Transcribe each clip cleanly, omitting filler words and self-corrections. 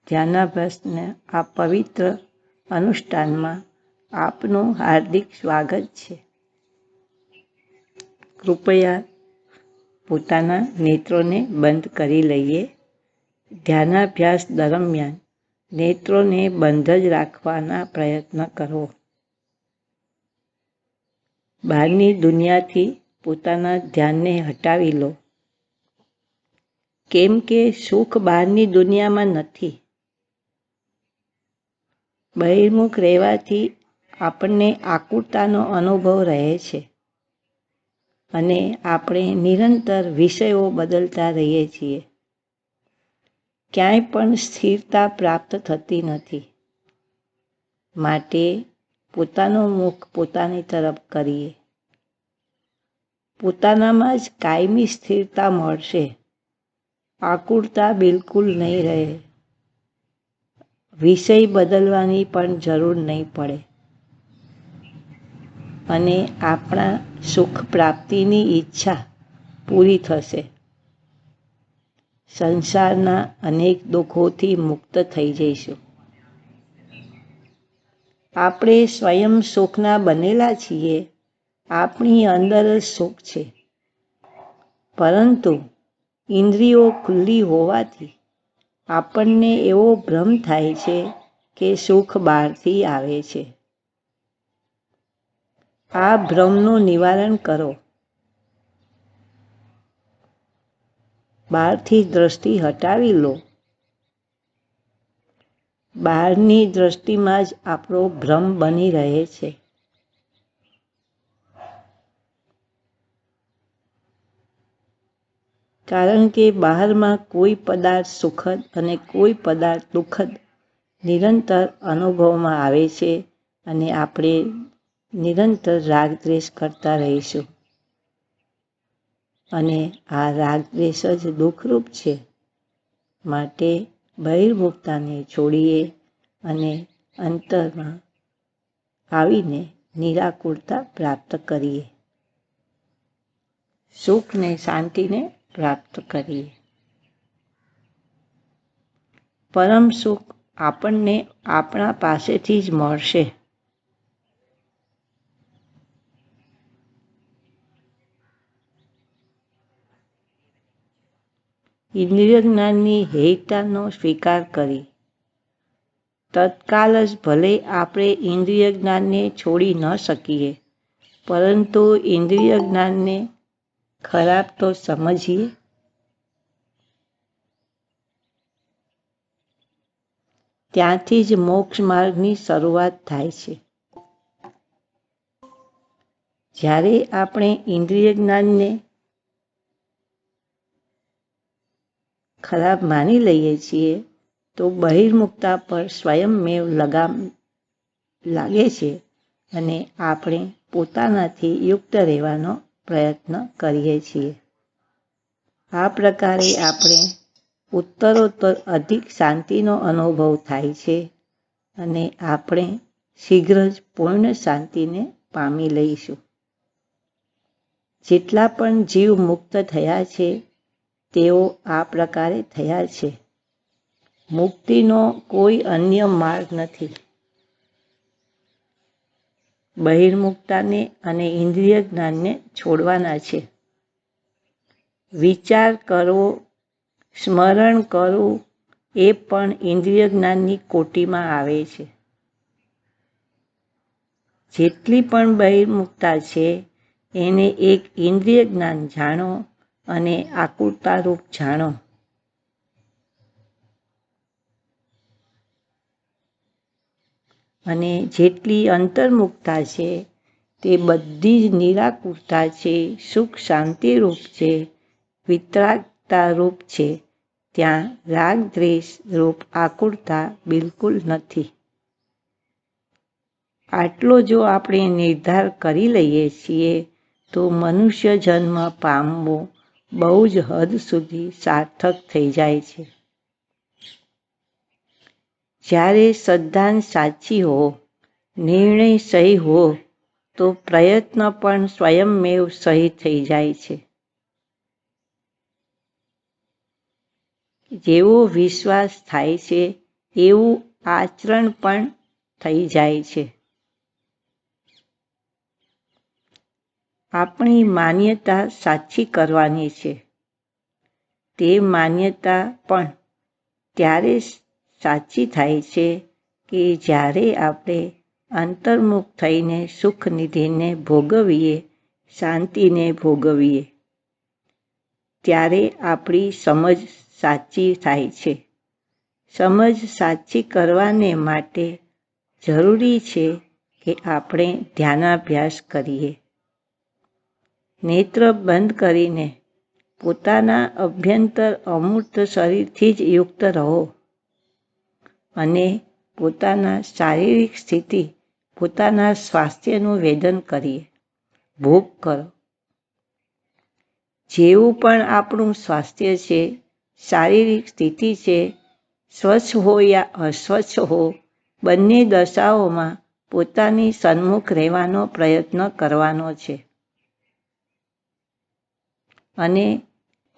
ધ્યાનાભ્યાસના આ પવિત્ર અનુષ્ઠાનમાં આપનું હાર્દિક સ્વાગત છે. કૃપયા પોતાના નેત્રોને બંધ કરી લઈએ. ધ્યાનાભ્યાસ દરમિયાન નેત્રોને બંધ જ રાખવાના પ્રયત્ન કરો. બહારની દુનિયાથી પોતાના ધ્યાનને હટાવી લો, કેમ કે સુખ બહારની દુનિયામાં નથી. બહિર્મુખ રહેવાથી આપણને આકુરતાનો અનુભવ રહે છે અને આપણે નિરંતર વિષયો બદલતા રહીએ છીએ. ક્યાંય પણ સ્થિરતા પ્રાપ્ત થતી નથી. માટે પોતાનું મુખ પોતાની તરફ કરીએ. પોતાનામાં જ કાયમી સ્થિરતા મળશે. આકુરતા બિલકુલ નહીં રહે. વિષય બદલવાની પણ જરૂર નહીં પડે અને આપણા સુખ પ્રાપ્તિની ઈચ્છા પૂરી થશે. સંસારના અનેક દુઃખોથી મુક્ત થઈ જઈશું. આપણે સ્વયં સુખના બનેલા છીએ. આપણી અંદર જ સુખ છે, પરંતુ ઇન્દ્રિયો ખુલ્લી હોવાથી આપણને એવો ભ્રમ થાય છે કે સુખ બહારથી આવે છે. આ ભ્રમનું નિવારણ કરો. બહારથી દ્રષ્ટિ હટાવી લો. બહારની દ્રષ્ટિમાં જ આપણો ભ્રમ બની રહે છે. કારણ કે બહારમાં કોઈ પદાર્થ સુખદ અને કોઈ પદાર્થ દુઃખદ નિરંતર અનુભવમાં આવે છે અને આપણે નિરંતર રાગદ્વેષ કરતા રહીશું. અને આ રાગદ્વેષ જ દુઃખરૂપ છે. માટે બહિર્મુખતાને છોડીએ અને અંતરમાં આવીને નિરાકુરતા પ્રાપ્ત કરીએ. સુખ ને શાંતિને પ્રાપ્ત કરીએ. પરમ સુખ આપણને આપણા પાસેથી જ મળશે. ઇન્દ્રિય જ્ઞાનની હેયતાનો સ્વીકાર કરી. તત્કાલ જ ભલે આપણે ઇન્દ્રિય જ્ઞાનને છોડી ન શકીએ, પરંતુ ઇન્દ્રિય જ્ઞાનને ખરાબ તો સમજીએ. ત્યાંથી જ મોક્ષ માર્ગની શરૂઆત થાય છે. જ્યારે આપણે ઇન્દ્રિય જ્ઞાનને ખરાબ માની લઈએ છીએ તો બહિર્મુખતા પર સ્વયંમેવ લગામ લાગે છે અને આપણે પોતાનાથી યુક્ત રહેવાનો પ્રયત્ન કરીએ છીએ. આ પ્રકારે આપણે ઉત્તરોત્તર અધિક શાંતિનો અનુભવ થાય છે અને આપણે શીઘ્ર જ પૂર્ણ શાંતિને પામી લઈશું. જેટલા પણ જીવ મુક્ત થયા છે તેઓ આ પ્રકારે થયા છે. મુક્તિનો કોઈ અન્ય માર્ગ નથી. બહિર્મુખતાને અને ઇન્દ્રિય જ્ઞાનને છોડવાના છે. વિચાર કરવો, સ્મરણ કરવું એ પણ ઇન્દ્રિય જ્ઞાનની કોટીમાં આવે છે. જેટલી પણ બહિર્મુખતા છે એને એક ઇન્દ્રિય જ્ઞાન જાણો અને આકુરતારૂપ જાણો. અને જેટલી અંતર્મુખતા છે તે બધી જ નિરાકુરતા છે, સુખ શાંતિરૂપ છે, વિતરાગતારૂપ છે. ત્યાં રાગ દ્વેષ રૂપ આકુરતા બિલકુલ નથી. આટલો જો આપણે નિર્ધાર કરી લઈએ છીએ તો મનુષ્ય જન્મ પામવો બહુ જ હદ સુધી સાર્થક થઈ જાય છે. જ્યારે શ્રદ્ધા સાચી હો, નિર્ણય સહી હો, તો પ્રયત્ન પણ સ્વયંમેવ સહી થઈ જાય છે. જેવો વિશ્વાસ થાય છે એવું આચરણ પણ થઈ જાય છે. આપણી માન્યતા સાચી કરવાની છે. તે માન્યતા પણ ત્યારે સાચી થાય છે કે જ્યારે આપણે અંતર્મુખ થઈને સુખનિધિને ભોગવીએ, શાંતિને ભોગવીએ, ત્યારે આપણી સમજ સાચી થાય છે. સમજ સાચી કરવાને માટે જરૂરી છે કે આપણે ધ્યાનાભ્યાસ કરીએ. નેત્ર બંધ કરીને પોતાના અભ્યંતર અમૂર્ત શરીરથી જ યુક્ત રહો અને પોતાના શારીરિક સ્થિતિ, પોતાના સ્વાસ્થ્યનું વેદન કરીએ, ભોગ કરો. જેવું પણ આપણું સ્વાસ્થ્ય છે, શારીરિક સ્થિતિ છે, સ્વચ્છ હો યા અસ્વચ્છ હો, બંને દશાઓમાં પોતાની સન્મુખ રહેવાનો પ્રયત્ન કરવાનો છે અને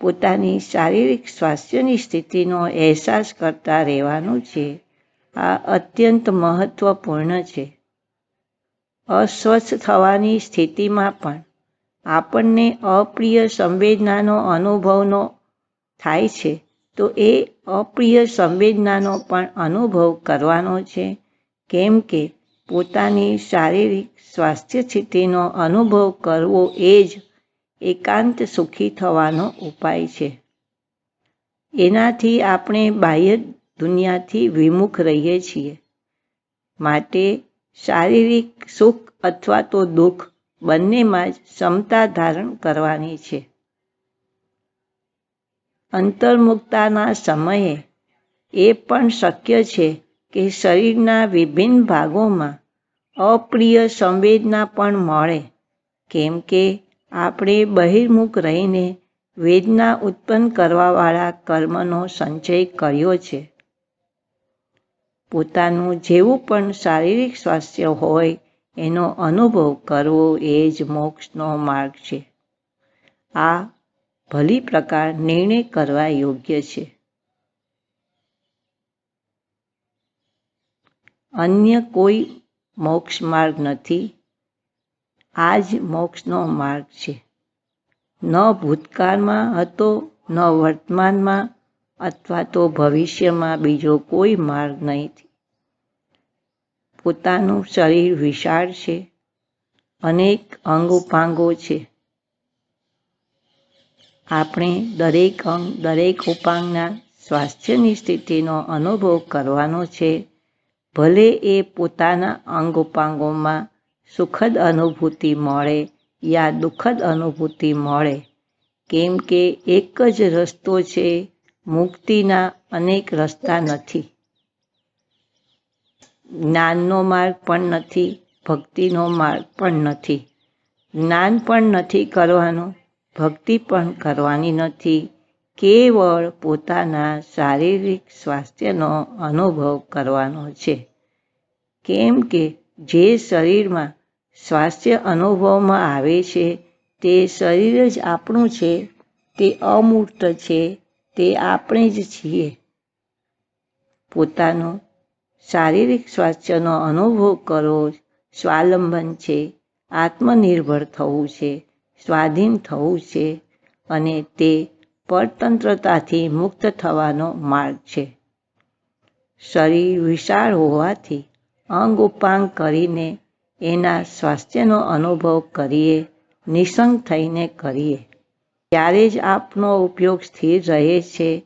પોતાની શારીરિક સ્વાસ્થ્યની સ્થિતિનો અહેસાસ કરતા રહેવાનું છે. આ અત્યંત મહત્વપૂર્ણ છે. અસ્વચ્છ થવાની સ્થિતિમાં પણ આપણને અપ્રિય સંવેદનાનો અનુભવનો થાય છે, તો એ અપ્રિય સંવેદનાનો પણ અનુભવ કરવાનો છે, કેમ કે પોતાની શારીરિક સ્વાસ્થ્ય સ્થિતિનો અનુભવ કરવો એ જ એકાંત સુખી થવાનો ઉપાય છે. એનાથી આપણે બાહ્ય દુનિયાથી વિમુખ રહીએ છીએ. માટે શારીરિક સુખ અથવા તો દુઃખ બંનેમાં જ ક્ષમતા ધારણ કરવાની છે. અંતર્મુક્તાના સમયે એ પણ શક્ય છે કે શરીરના વિભિન્ન ભાગોમાં અપ્રિય સંવેદના પણ મળે, કેમ કે આપણે બહિર્મુખ રહીને વેદના ઉત્પન્ન કરવાવાળા કર્મનો સંચય કર્યો છે. પોતાનું જેવું પણ શારીરિક સ્વાસ્થ્ય હોય એનો અનુભવ કરવો એ જ મોક્ષનો માર્ગ છે. આ ભલી પ્રકાર નિર્ણય કરવા યોગ્ય છે. અન્ય કોઈ મોક્ષ માર્ગ નથી. આ જ મોક્ષનો માર્ગ છે. ન ભૂતકાળમાં હતો, ન વર્તમાનમાં અથવા તો ભવિષ્યમાં બીજો કોઈ માર્ગ નથી. પોતાનું શરીર વિશાળ છે, અનેક અંગોપાંગો છે. આપણે દરેક અંગ, દરેક ઉપાંગના સ્વાસ્થ્યની સ્થિતિનો અનુભવ કરવાનો છે. ભલે એ પોતાના અંગોપાંગોમાં સુખદ અનુભૂતિ મળે યા દુઃખદ અનુભૂતિ મળે, કેમ કે એક જ રસ્તો છે. મુક્તિના અનેક રસ્તા નથી. જ્ઞાનનો માર્ગ પણ નથી, ભક્તિનો માર્ગ પણ નથી. જ્ઞાન પણ નથી કરવાનું, ભક્તિ પણ કરવાની નથી. કેવળ પોતાના શારીરિક સ્વાસ્થ્યનો અનુભવ કરવાનો છે. કેમ કે જે શરીરમાં સ્વાસ્થ્ય અનુભવમાં આવે છે, તે શરીર જ આપણું છે, તે અમૂર્ત છે, તે આપણે જ છીએ. પોતાનું શારીરિક સ્વાસ્થ્યનો અનુભવ કરવો સ્વાવલંબન છે, આત્મનિર્ભર થવું છે, સ્વાધીન થવું છે અને તે પરતંત્રતાથી મુક્ત થવાનો માર્ગ છે. શરીર વિશાળ હોવાથી અંગ ઉપાંગ કરીને એના સ્વાસ્થ્યનો અનુભવ કરીએ, નિઃસંગ થઈને કરીએ. ત્યારે જ આપનો ઉપયોગ સ્થિર રહે છે.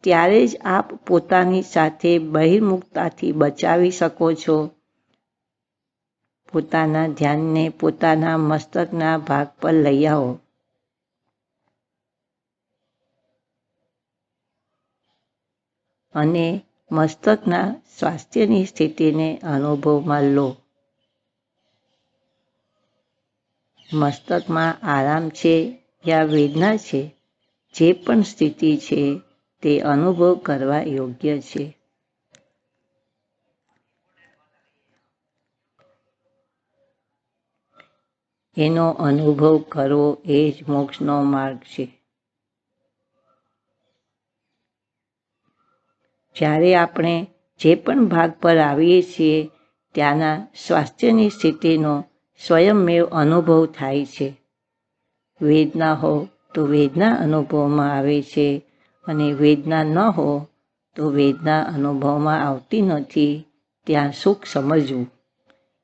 ત્યારે જ આપ પોતાની સાથે બહિર્મુખતાથી બચાવી શકો છો. પોતાના ધ્યાનને પોતાના મસ્તકના ભાગ પર લઈ આવો. અને મસ્તકના સ્વાસ્થ્યની સ્થિતિને અનુભવમાં લો. મસ્તકમાં આરામ છે યા વેદના છે, જે પણ સ્થિતિ છે તે અનુભવ કરવા યોગ્ય છે. એનો અનુભવ કરવો એ જ મોક્ષનો માર્ગ છે. જ્યારે આપણે જે પણ ભાગ પર આવીએ છીએ ત્યાંના સ્વાસ્થ્યની સ્થિતિનો સ્વયંમેવ અનુભવ થાય છે. વેદના હો તો વેદના અનુભવમાં આવે છે, અને વેદના ન હો તો વેદના અનુભવમાં આવતી નથી. ત્યાં સુખ સમજવું,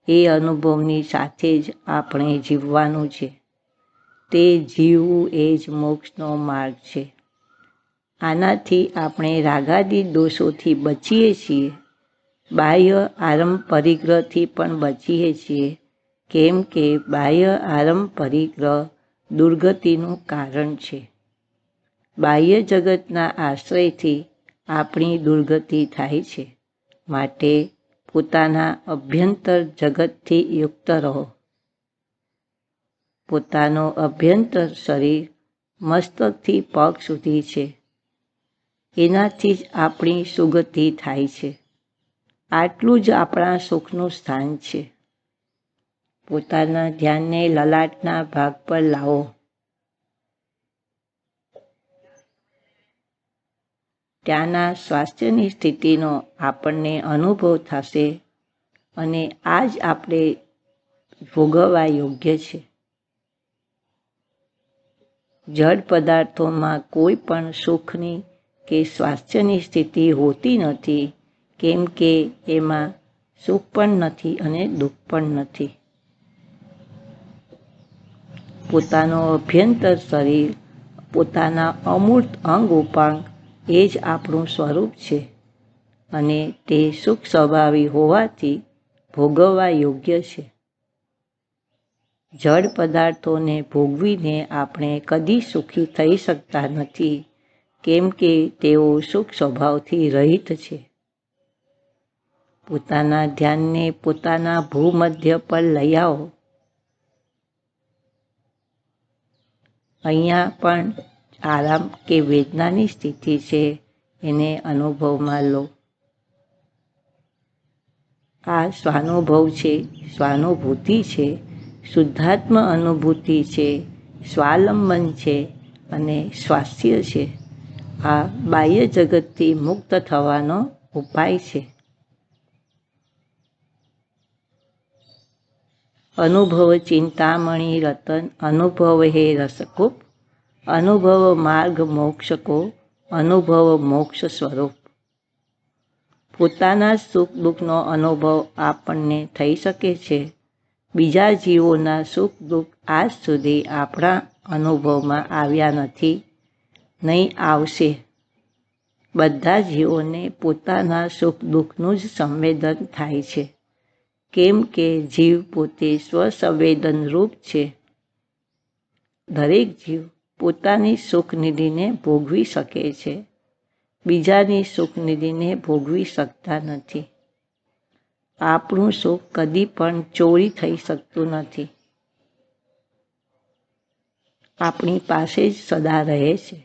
એ અનુભવની સાથે જ આપણે જીવવાનું છે. તે જીવવું એ જ મોક્ષનો માર્ગ છે. આનાથી આપણે રાગાદી દોષોથી બચીએ છીએ. બાહ્ય આરંભ પરિગ્રહથી પણ બચીએ છીએ, કેમ કે બાહ્ય આરંભ પરિગ્રહ દુર્ગતિનું કારણ છે. બાહ્ય જગતના આશ્રયથી આપણી દુર્ગતિ થાય છે. માટે પોતાના અભ્યંતર જગતથી યુક્ત રહો. પોતાનો અભ્યંતર શરીર મસ્તકથી પગ સુધી છે. એનાથી જ આપણી સુગતિ થાય છે. આટલું જ આપણા સુખનું સ્થાન છે. પોતાના ધ્યાનને લલાટના ભાગ પર લાવો. ત્યાંના સ્વાસ્થ્યની સ્થિતિનો આપણને અનુભવ થશે, અને આ જ આપણે ભોગવવા યોગ્ય છે. જડ પદાર્થોમાં કોઈ પણ સુખની કે સ્વાસ્થ્યની સ્થિતિ હોતી નથી, કેમ કે એમાં સુખ પણ નથી અને દુઃખ પણ નથી. પોતાનો અભ્યંતર શરીર, પોતાના અમૂર્ત અંગ ઉપાંગ એ જ આપણું સ્વરૂપ છે, અને તે સુખ સ્વભાવી હોવાથી ભોગવવા યોગ્ય છે. જડ પદાર્થોને ભોગવીને આપણે કદી સુખી થઈ શકતા નથી, કેમ કે તેઓ સુખ સ્વભાવથી રહિત છે. પોતાના ધ્યાનને પોતાના ભૂમધ્ય પર લઈ આવો. અહીંયા પણ આરામ કે વેદનાની સ્થિતિ છે, એને અનુભવમાં લો. આ સ્વાનુભવ છે, સ્વાનુભૂતિ છે, શુદ્ધાત્મ અનુભૂતિ છે, સ્વાલંબન છે અને સ્વાસ્થ્ય છે. આ બાહ્ય જગતથી મુક્ત થવાનો ઉપાય છે. અનુભવ ચિંતામણી રતન, અનુભવ હે રસકૂપ, અનુભવ માર્ગ મોક્ષ કો, અનુભવ મોક્ષ સ્વરૂપ. પોતાના સુખ દુઃખનો અનુભવ આપણને થઈ શકે છે. બીજા જીવોના સુખ દુઃખ આજ સુધી આપણા અનુભવમાં આવ્યા નથી, નહીં આવશે. બધા જીવોને પોતાના સુખ દુઃખનું જ સંવેદન થાય છે, કેમ કે જીવ પોતે સ્વસંવેદનરૂપ છે. દરેક જીવ પોતાની સુખનિધિને ભોગવી શકે છે, બીજાની સુખનિધિને ભોગવી શકતા નથી. આપણું સુખ કદી પણ ચોરી થઈ શકતું નથી. આપણી પાસે જ સદા રહે છે.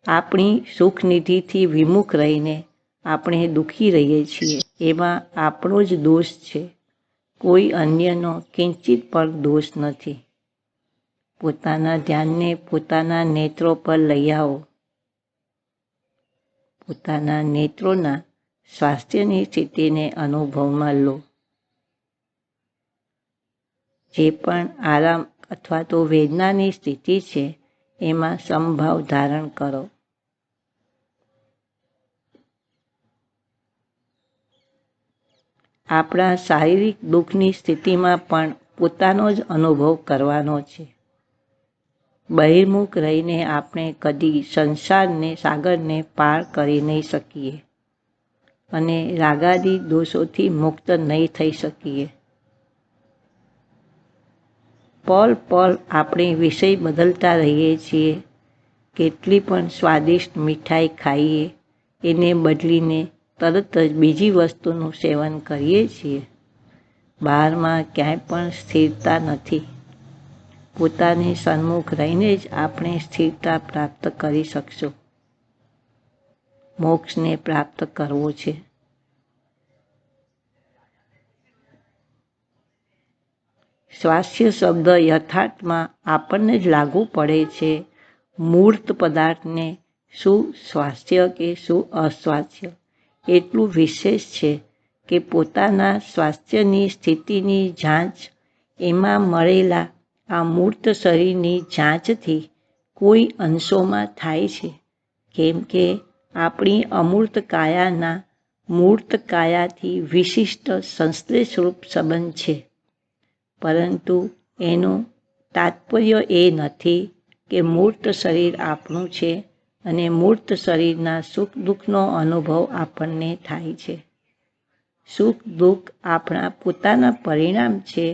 આપણી સુખનિધિથી વિમુખ રહીને આપણે દુઃખી રહીએ છીએ, એમાં આપણો જ દોષ છે. કોઈ અન્યનો કિંચિત પણ દોષ નથી. પોતાના ધ્યાનને પોતાના નેત્રો પર લઈ આવો. પોતાના નેત્રોના સ્વાસ્થ્યની સ્થિતિને અનુભવમાં લો. જે પણ આરામ અથવા તો વેદનાની સ્થિતિ છે, એમાં સમભાવ ધારણ કરો. આપણા શારીરિક દુઃખની સ્થિતિમાં પણ પોતાનો જ અનુભવ કરવાનો છે. બહિર્મુખ રહીને આપણે કદી સંસારને સાગરને પાર કરી નહીં શકીએ, અને રાગાદી દોષોથી મુક્ત નહીં થઈ શકીએ. પલ પલ આપણે વિષય બદલતા રહીએ છીએ. કેટલી પણ સ્વાદિષ્ટ મીઠાઈ ખાઈએ, એને બદલીને તરત જ બીજી વસ્તુનું સેવન કરીએ છીએ. બહારમાં ક્યાંય પણ સ્થિરતા નથી. પોતાની સન્મુખ રહીને જ આપણે સ્થિરતા પ્રાપ્ત કરી શકશું. મોક્ષને પ્રાપ્ત કરવો છે. સ્વાસ્થ્ય શબ્દ યથાર્થમાં આપણને જ લાગુ પડે છે. મૂર્ત પદાર્થને શું સ્વાસ્થ્ય કે શું અસ્વાસ્થ્ય એટલું વિશેષ છે કે પોતાના સ્વાસ્થ્યની સ્થિતિની જાંચ એમાં મળેલા આ મૂર્ત શરીરની જાંચથી કોઈ અંશોમાં થાય છે, કેમ કે આપણી અમૂર્ત કાયાના મૂર્ત કાયાથી વિશિષ્ટ સંશ્લેષરૂપ સંબંધ છે. પરંતુ એનું તાત્પર્ય એ નથી કે મૂર્ત શરીર આપણું છે અને મૂર્ત શરીરના સુખ દુઃખનો અનુભવ આપણને થાય છે. સુખ દુઃખ આપણા પોતાના પરિણામ છે.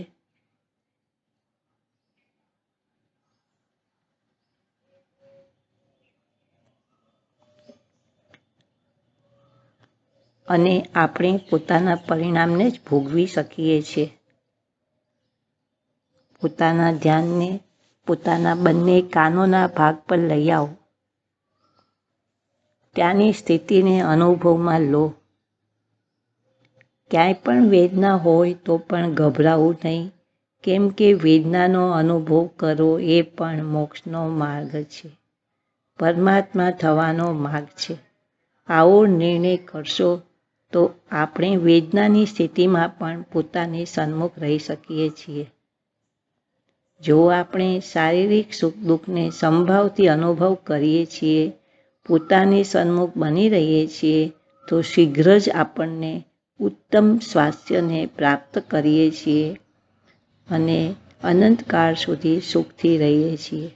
અને આપણે પોતાના પરિણામને જ ભોગવી શકીએ છીએ. પોતાના ધ્યાનને પોતાના બંને કાનોના ભાગ પર લઈ આવો. ત્યાંની સ્થિતિને અનુભવમાં લો. ક્યાંય પણ વેદના હોય તો પણ ગભરાવું નહીં, કેમ કે વેદનાનો અનુભવ કરવો એ પણ મોક્ષનો માર્ગ છે, પરમાત્મા થવાનો માર્ગ છે. આવો નિર્ણય કરશો તો આપણે વેદનાની સ્થિતિમાં પણ પોતાની સન્મુખ રહી શકીએ છીએ. જો આપણે શારીરિક સુખ દુઃખને સંભાવથી અનુભવ કરીએ છીએ, પોતાની સન્મુખ બની રહીએ છીએ, તો શીઘ્ર જ આપણને ઉત્તમ સ્વાસ્થ્યને પ્રાપ્ત કરીએ છીએ અને અનંતકાળ સુધી સુખથી રહીએ છીએ.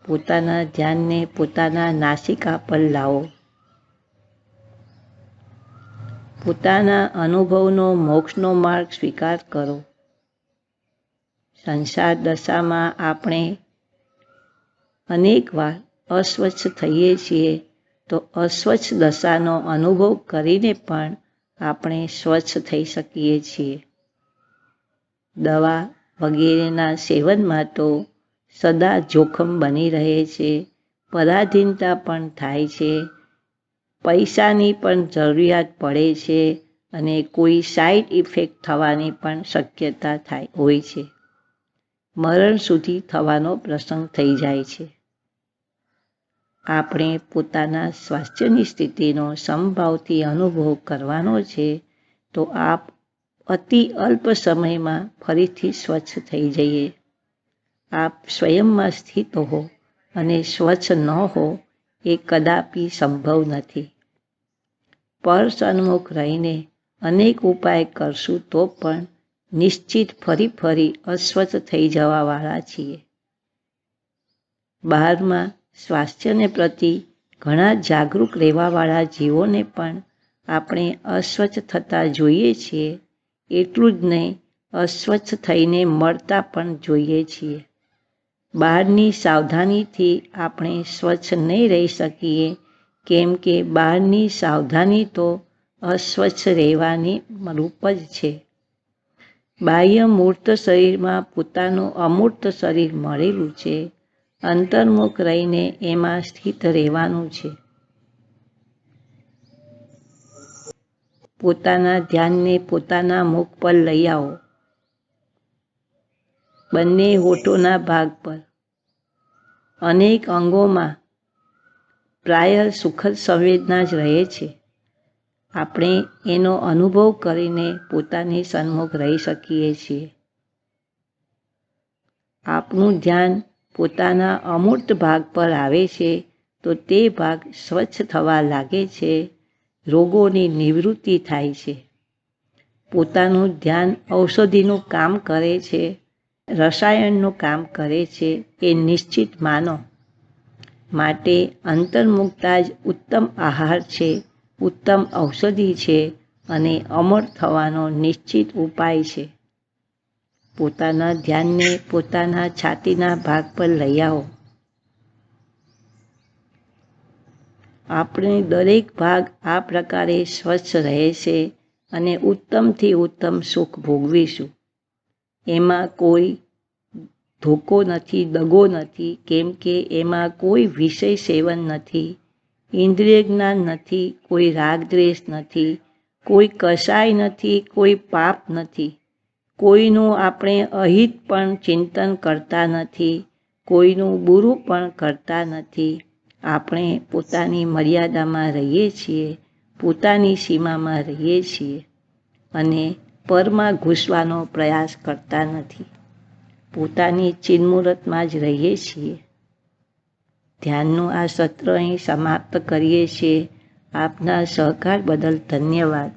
પોતાના ધ્યાનને પોતાના નાસિકા પર લાવો. પોતાના અનુભવનો મોક્ષનો માર્ગ સ્વીકાર કરો. સંસાર દશામાં આપણે અનેકવાર અસ્વચ્છ થઈએ છીએ, તો અસ્વચ્છ દશાનો અનુભવ કરીને પણ આપણે સ્વચ્છ થઈ શકીએ છીએ. દવા વગેરેના સેવનમાં તો સદા જોખમ બની રહે છે, પરાધીનતા પણ થાય છે, પૈસાની પણ જરૂરિયાત પડે છે અને કોઈ સાઈડ ઇફેક્ટ થવાની પણ શક્યતા હોય છે. મરણ સુધી થવાનો પ્રસંગ થઈ જાય છે. આપણે પોતાના સ્વાસ્થ્યની સ્થિતિનો સમભાવથી અનુભવ કરવાનો છે, તો આપ અતિ અલ્પ સમયમાં ફરીથી સ્વચ્છ થઈ જઈએ. આપ સ્વયંમાં સ્થિત હો અને સ્વચ્છ ન હો એ કદાપી સંભવ નથી. પર સન્મુખ રહીને અનેક ઉપાય કરશું તો પણ નિશ્ચિત ફરી અસ્વચ્છ થઈ જવાવાળા છીએ. બહારમાં સ્વાસ્થ્યને પ્રતિ ઘણા જાગૃત રહેવાવાળા જીવોને પણ આપણે અસ્વચ્છ થતા જોઈએ છીએ. એટલું જ નહીં, અસ્વચ્છ થઈને મળતા પણ જોઈએ છીએ. બહારની સાવધાનીથી આપણે સ્વચ્છ નહીં રહી શકીએ, કેમ કે બહારની સાવધાની તો અસ્વચ્છ રહેવાની રૂપ જ છે. બાહ્ય મૂર્ત શરીરમાં પોતાનું અમૂર્ત શરીર મળેલું છે. અંતર્મુખ રહીને એમાં સ્થિત રહેવાનું છે. પોતાના ધ્યાનને પોતાના મુખ પર લઈ આવો. બંને હોઠોના ભાગ પર. અનેક અંગોમાં પ્રાય સુખદ સંવેદના જ રહે છે. આપણે એનો અનુભવ કરીને પોતાની સન્મુખ રહી શકીએ છીએ. આપણું ધ્યાન પોતાના અમૂર્ત ભાગ પર આવે છે, તો તે ભાગ સ્વચ્છ થવા લાગે છે, રોગોની નિવૃત્તિ થાય છે. પોતાનું ધ્યાન ઔષધિનું કામ કરે છે, રસાયણનું કામ કરે છે એ નિશ્ચિત માનો. માટે અંતર્મુખતા જ ઉત્તમ આહાર છે, ઉત્તમ ઔષધિ છે અને અમર થવાનો નિશ્ચિત ઉપાય છે. પોતાના ધ્યાનને પોતાના છાતીના ભાગ પર લઈ આવો. આપણે દરેક ભાગ આ પ્રકારે સ્વચ્છ રહે છે અને ઉત્તમથી ઉત્તમ સુખ ભોગવીશું. એમાં કોઈ ધોકો નથી, દગો નથી, કેમ કે એમાં કોઈ વિષય સેવન નથી, ઇન્દ્રિય જ્ઞાન નથી, કોઈ રાગ દ્વેષ નથી, કોઈ કસાય નથી, કોઈ પાપ નથી, કોઈનું આપણે અહિત પણ ચિંતન કરતા નથી, કોઈનું બુરું પણ કરતા નથી. આપણે પોતાની મર્યાદામાં રહીએ છીએ, પોતાની સીમામાં રહીએ છીએ અને પરમાં ઘૂસવાનો પ્રયાસ કરતા નથી. પોતાની ચિન્મુહૂર્તમાં જ રહીએ છીએ. ધ્યાનનું આ સત્ર અહીં સમાપ્ત કરીએ છીએ. આપના સહકાર બદલ ધન્યવાદ.